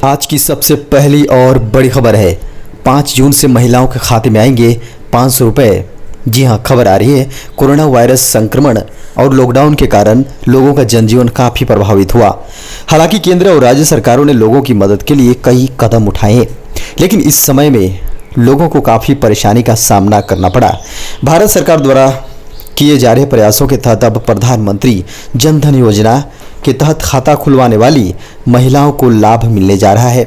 आज की सबसे पहली और बड़ी खबर है। 5 जून से महिलाओं के खाते में आएंगे 500 रुपए। जी हां, खबर आ रही है कोरोना वायरस संक्रमण और लॉकडाउन के कारण लोगों का जनजीवन काफी प्रभावित हुआ। हालांकि केंद्र और राज्य सरकारों ने लोगों की मदद के लिए कई कदम उठाए, लेकिन इस समय में लोगों को काफी परेशानी का सामना करना पड़ा। भारत सरकार द्वारा किए जा रहे प्रयासों के तहत अब प्रधानमंत्री जन धन योजना के तहत खाता खुलवाने वाली महिलाओं को लाभ मिलने जा रहा है।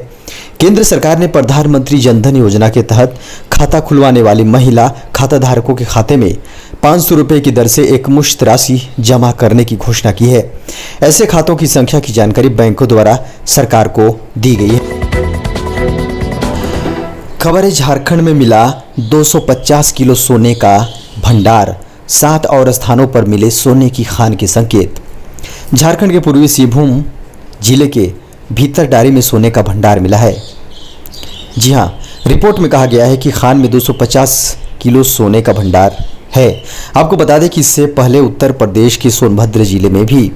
केंद्र सरकार ने प्रधानमंत्री जन धन योजना के तहत खाता खुलवाने वाली महिला खाता धारकों के खाते में 500 रुपये की दर से एक मुश्त राशि जमा करने की घोषणा की है। ऐसे खातों की संख्या की जानकारी बैंकों द्वारा सरकार को दी गई है। खबर है झारखंड में मिला 250 किलो सोने का भंडार, 7 और स्थानों पर मिले सोने की खान के संकेत। झारखंड के पूर्वी सिंहभूम जिले के भीतरडारी में सोने का भंडार मिला है। जी हां, रिपोर्ट में कहा गया है कि खान में 250 किलो सोने का भंडार है। आपको बता दें कि इससे पहले उत्तर प्रदेश के सोनभद्र जिले में भी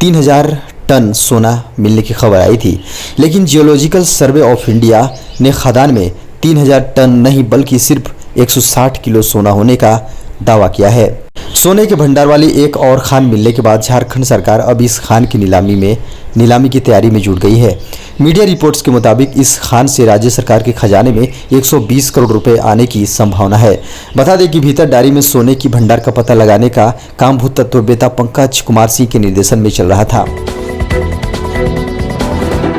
3000 टन सोना मिलने की खबर आई थी, लेकिन जियोलॉजिकल सर्वे ऑफ इंडिया ने खदान में 3000 टन नहीं बल्कि सिर्फ 160 किलो सोना होने का दावा किया है। सोने के भंडार वाली एक और खान मिलने के बाद झारखंड सरकार अब इस खान की नीलामी की तैयारी में जुट गई है। मीडिया रिपोर्ट्स के मुताबिक इस खान से राज्य सरकार के खजाने में 120 करोड़ रुपए आने की संभावना है। बता दें कि भीतरडारी में सोने की भंडार का पता लगाने का काम भूतत्ववेत्ता पंकज कुमार सिंह के निर्देशन में चल रहा था।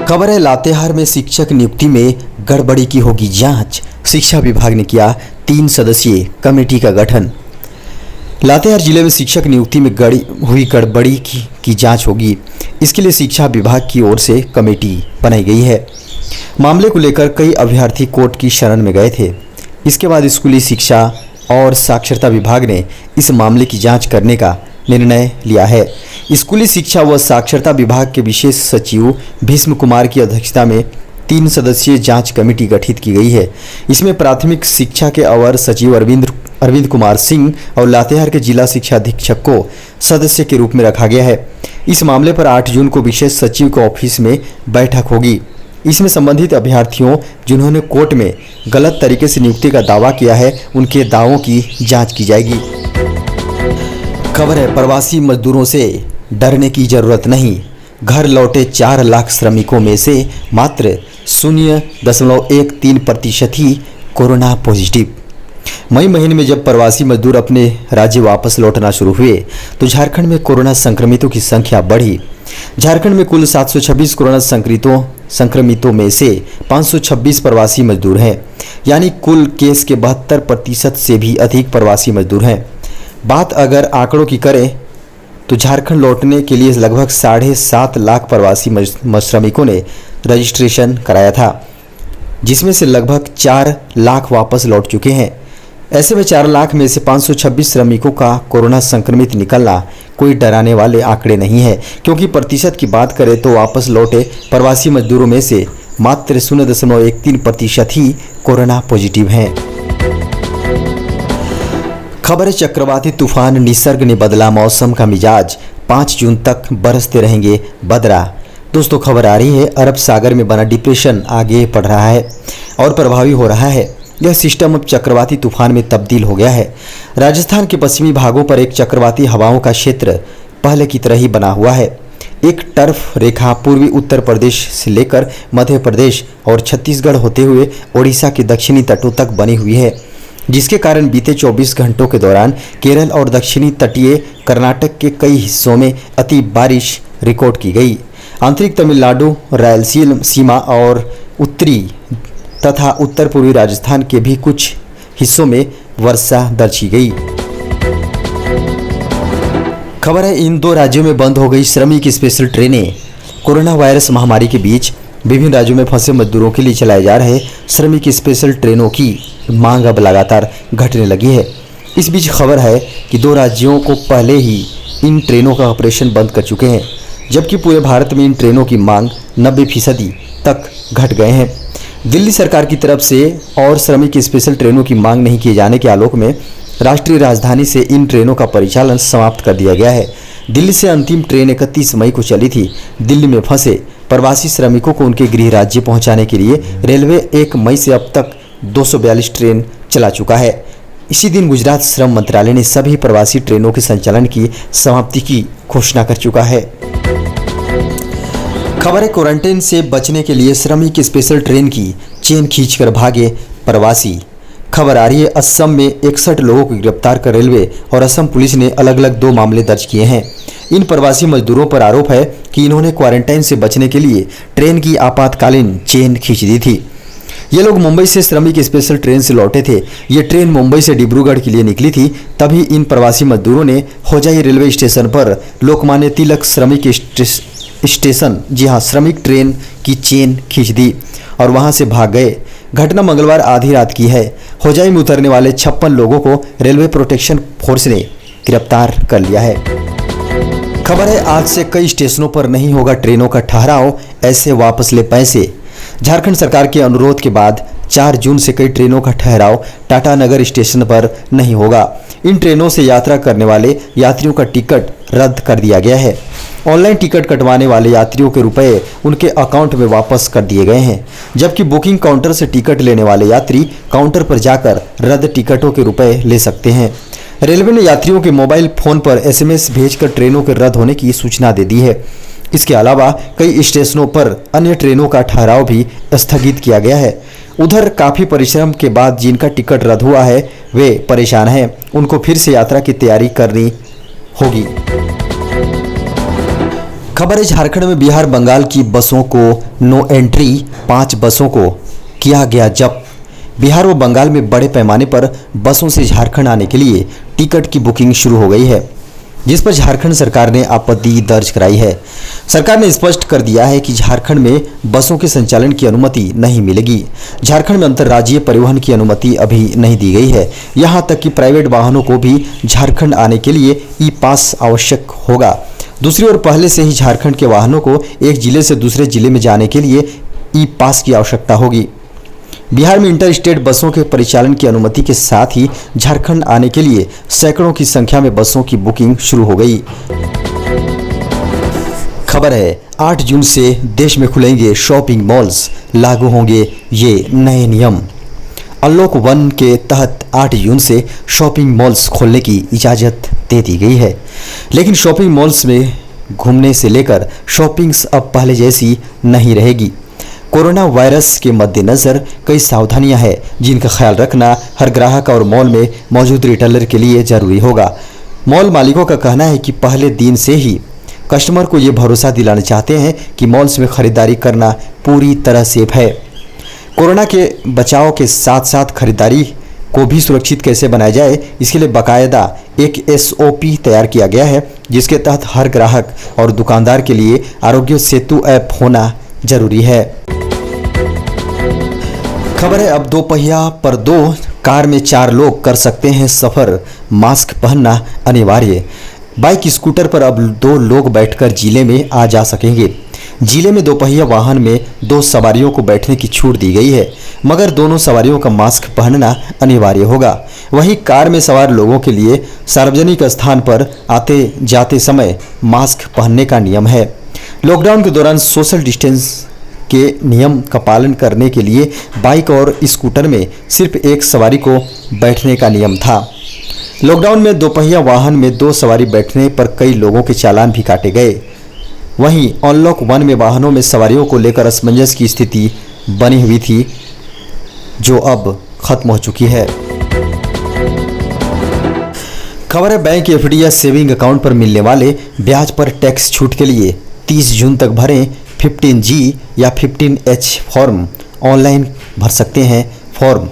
खबर है लातेहार में शिक्षक नियुक्ति में गड़बड़ी की होगी जांच। शिक्षा विभाग ने किया 3 सदस्यीय कमेटी का गठन। लातेहार जिले में शिक्षक नियुक्ति में हुई गड़बड़ी की जांच होगी। इसके लिए शिक्षा विभाग की ओर से कमेटी बनाई गई है। मामले को लेकर कई अभ्यर्थी कोर्ट की शरण में गए थे। इसके बाद स्कूली शिक्षा और साक्षरता विभाग ने इस मामले की जांच करने का निर्णय लिया है। स्कूली शिक्षा व साक्षरता विभाग के विशेष सचिव भीष्म कुमार की अध्यक्षता में 3 सदस्यीय जांच कमेटी गठित की गई है। इसमें प्राथमिक शिक्षा के अवर सचिव अरविंद कुमार सिंह और लातेहार के जिला शिक्षा अधीक्षक को सदस्य के रूप में रखा गया है। इस मामले पर 8 जून को विशेष सचिव के ऑफिस में बैठक होगी। इसमें संबंधित अभ्यर्थियों जिन्होंने कोर्ट में गलत तरीके से नियुक्ति का दावा किया है, उनके दावों की जांच की जाएगी। खबर है प्रवासी मजदूरों से डरने की जरूरत नहीं। घर लौटे 4 लाख श्रमिकों में से मात्र 0.13% ही कोरोना पॉजिटिव। मई महीने में जब प्रवासी मजदूर अपने राज्य वापस लौटना शुरू हुए तो झारखंड में कोरोना संक्रमितों की संख्या बढ़ी। झारखंड में कुल 726 कोरोना संक्रमितों में से 526 प्रवासी मजदूर हैं, यानी कुल केस के 72% से भी अधिक प्रवासी मजदूर हैं। बात अगर आंकड़ों की करें तो झारखंड लौटने के लिए लगभग 7.5 लाख प्रवासी श्रमिकों ने रजिस्ट्रेशन कराया था, जिसमें से लगभग 4 लाख वापस लौट चुके हैं। ऐसे में 4 लाख में से 526 श्रमिकों का कोरोना संक्रमित निकलना कोई डराने वाले आंकड़े नहीं है, क्योंकि प्रतिशत की बात करें तो वापस लौटे प्रवासी मजदूरों में से मात्र 0.13% ही कोरोना पॉजिटिव हैं। खबर है चक्रवाती तूफान निसर्ग ने बदला मौसम का मिजाज, 5 जून तक बरसते रहेंगे बदरा। दोस्तों, खबर आ रही है अरब सागर में बना डिप्रेशन आगे बढ़ रहा है और प्रभावी हो रहा है। यह सिस्टम अब चक्रवाती तूफान में तब्दील हो गया है। राजस्थान के पश्चिमी भागों पर एक चक्रवाती हवाओं का क्षेत्र पहले की तरह ही बना हुआ है। एक टर्फ रेखा पूर्वी उत्तर प्रदेश से लेकर मध्य प्रदेश और छत्तीसगढ़ होते हुए ओडिशा के दक्षिणी तटों तक बनी हुई है, जिसके कारण बीते 24 घंटों के दौरान केरल और दक्षिणी तटीय कर्नाटक के कई हिस्सों में अति बारिश रिकॉर्ड की गई। आंतरिक तमिलनाडु, रायलसीमा और उत्तरी तथा उत्तर पूर्वी राजस्थान के भी कुछ हिस्सों में वर्षा दर्ज की गई। खबर है इन 2 राज्यों में बंद हो गई श्रमिक स्पेशल ट्रेनें। कोरोना वायरस महामारी के बीच विभिन्न राज्यों में फंसे मजदूरों के लिए चलाए जा रहे श्रमिक स्पेशल ट्रेनों की मांग अब लगातार घटने लगी है। इस बीच खबर है कि 2 राज्यों को पहले ही इन ट्रेनों का ऑपरेशन बंद कर चुके हैं, जबकि पूरे भारत में इन ट्रेनों की मांग 90% तक घट गए हैं। दिल्ली सरकार की तरफ से और श्रमिक स्पेशल ट्रेनों की मांग नहीं किए जाने के आलोक में राष्ट्रीय राजधानी से इन ट्रेनों का परिचालन समाप्त कर दिया गया है। दिल्ली से अंतिम ट्रेन 31 मई को चली थी। दिल्ली में फंसे प्रवासी श्रमिकों को उनके गृह राज्य पहुंचाने के लिए रेलवे 1 मई से अब तक 242 ट्रेन चला चुका है। इसी दिन गुजरात श्रम मंत्रालय ने सभी प्रवासी ट्रेनों के संचालन की समाप्ति की घोषणा कर चुका है। खबर है, क्वारंटाइन से बचने के लिए श्रमिक स्पेशल ट्रेन की चेन खींचकर भागे प्रवासी। खबर आ रही है, असम में 61 लोगों को गिरफ्तार कर रेलवे और असम पुलिस ने अलग अलग 2 मामले दर्ज किए हैं। इन प्रवासी मजदूरों पर आरोप है कि इन्होंने क्वारंटाइन से बचने के लिए ट्रेन की आपातकालीन चेन खींच दी थी। ये लोग मुंबई से श्रमिक स्पेशल ट्रेन से लौटे थे। ये ट्रेन मुंबई से डिब्रूगढ़ के लिए निकली थी। तभी इन प्रवासी मजदूरों ने होजाई रेलवे स्टेशन पर लोकमान्य तिलक श्रमिक स्टेशन, जी हाँ, श्रमिक ट्रेन की चेन खींच दी और वहां से भाग गए। घटना मंगलवार आधी रात की है। होजाई में उतरने वाले 56 लोगों को रेलवे प्रोटेक्शन फोर्स ने गिरफ्तार कर लिया है। खबर है, आज से कई स्टेशनों पर नहीं होगा ट्रेनों का ठहराव, ऐसे वापस ले पैसे। झारखंड सरकार के अनुरोध के बाद 4 जून से कई ट्रेनों का ठहराव टाटानगर स्टेशन पर नहीं होगा। इन ट्रेनों से यात्रा करने वाले यात्रियों का टिकट रद्द कर दिया गया है। ऑनलाइन टिकट कटवाने वाले यात्रियों के रुपए उनके अकाउंट में वापस कर दिए गए हैं, जबकि बुकिंग काउंटर से टिकट लेने वाले यात्री काउंटर पर जाकर रद्द टिकटों के रुपए ले सकते हैं। रेलवे ने यात्रियों के मोबाइल फोन पर SMS भेजकर ट्रेनों के रद्द होने की सूचना दे दी है। इसके अलावा कई स्टेशनों पर अन्य ट्रेनों का ठहराव भी स्थगित किया गया है। उधर काफ़ी परिश्रम के बाद जिनका टिकट रद्द हुआ है वे परेशान हैं, उनको फिर से यात्रा की तैयारी करनी होगी। खबर है, झारखंड में बिहार बंगाल की बसों को नो एंट्री, 5 बसों को किया गया जब्त। बिहार व बंगाल में बड़े पैमाने पर बसों से झारखंड आने के लिए टिकट की बुकिंग शुरू हो गई है, जिस पर झारखंड सरकार ने आपत्ति दर्ज कराई है। सरकार ने स्पष्ट कर दिया है कि झारखंड में बसों के संचालन की अनुमति नहीं मिलेगी। झारखंड में अंतर्राज्यीय परिवहन की अनुमति अभी नहीं दी गई है। यहां तक कि प्राइवेट वाहनों को भी झारखंड आने के लिए ई-पास आवश्यक होगा। दूसरी ओर पहले से ही झारखंड के वाहनों को एक जिले से दूसरे जिले में जाने के लिए ई-पास की आवश्यकता होगी। बिहार में इंटर स्टेट बसों के परिचालन की अनुमति के साथ ही झारखंड आने के लिए सैकड़ों की संख्या में बसों की बुकिंग शुरू हो गई। खबर है, 8 जून से देश में खुलेंगे शॉपिंग मॉल्स, लागू होंगे ये नए नियम। अनलॉक 1 के तहत 8 जून से शॉपिंग मॉल्स खोलने की इजाज़त दे दी गई है, लेकिन शॉपिंग मॉल्स में घूमने से लेकर शॉपिंग्स अब पहले जैसी नहीं रहेगी। कोरोना वायरस के मद्देनज़र कई सावधानियां हैं, जिनका ख्याल रखना हर ग्राहक और मॉल में मौजूद रिटेलर के लिए ज़रूरी होगा। मॉल मालिकों का कहना है कि पहले दिन से ही कस्टमर को ये भरोसा दिलाना चाहते हैं कि मॉल्स में खरीदारी करना पूरी तरह सेफ है। कोरोना के बचाव के साथ साथ खरीदारी को भी सुरक्षित कैसे बनाया जाए, इसके लिए बाकायदा एक SOP तैयार किया गया है, जिसके तहत हर ग्राहक और दुकानदार के लिए आरोग्य सेतु ऐप होना जरूरी है। खबर है, अब 2 पहिया पर 2 कार में 4 लोग कर सकते हैं सफर, मास्क पहनना अनिवार्य। बाइक स्कूटर पर अब 2 लोग बैठकर जिले में आ जा सकेंगे। जिले में 2 पहिया वाहन में 2 सवारियों को बैठने की छूट दी गई है, मगर दोनों सवारियों का मास्क पहनना अनिवार्य होगा। वहीं कार में सवार लोगों के लिए सार्वजनिक स्थान पर आते जाते समय मास्क पहनने का नियम है। लॉकडाउन के दौरान सोशल डिस्टेंस के नियम का पालन करने के लिए बाइक और स्कूटर में सिर्फ 1 सवारी को बैठने का नियम था। लॉकडाउन में 2 पहिया वाहन में 2 सवारी बैठने पर कई लोगों के चालान भी काटे गए। वहीं अनलॉक 1 में वाहनों में सवारियों को लेकर असमंजस की स्थिति बनी हुई थी, जो अब खत्म हो चुकी है। खबर है, बैंक FD या सेविंग अकाउंट पर मिलने वाले ब्याज पर टैक्स छूट के लिए 30 जून तक भरें 15G या 15H फॉर्म। ऑनलाइन भर सकते हैं फॉर्म।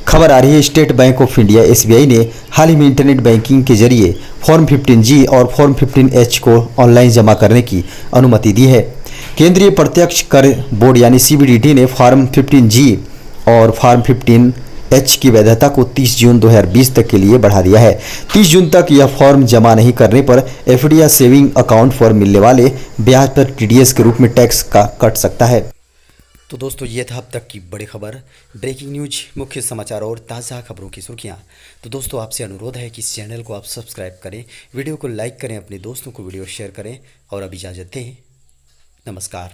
खबर आ रही है, state bank of India SBI ने हाल ही में इंटरनेट बैंकिंग के जरिए फॉर्म 15G और फॉर्म 15H को ऑनलाइन जमा करने की अनुमति दी है। केंद्रीय प्रत्यक्ष कर बोर्ड यानी CBDT ने फॉर्म 15G और फॉर्म 15H की वैधता को 30 जून 2020 तक के लिए बढ़ा दिया है। 30 जून तक यह फॉर्म जमा नहीं करने पर FD या सेविंग अकाउंट पर मिलने वाले ब्याज पर TDS के रूप में टैक्स का कट सकता है। तो दोस्तों, ये था अब तक की बड़ी खबर, ब्रेकिंग न्यूज, मुख्य समाचार और ताज़ा खबरों की सुर्खियां। तो दोस्तों, आपसे अनुरोध है कि इस चैनल को आप सब्सक्राइब करें, वीडियो को लाइक करें, अपने दोस्तों को वीडियो शेयर करें और अब इजाज़त दें। नमस्कार।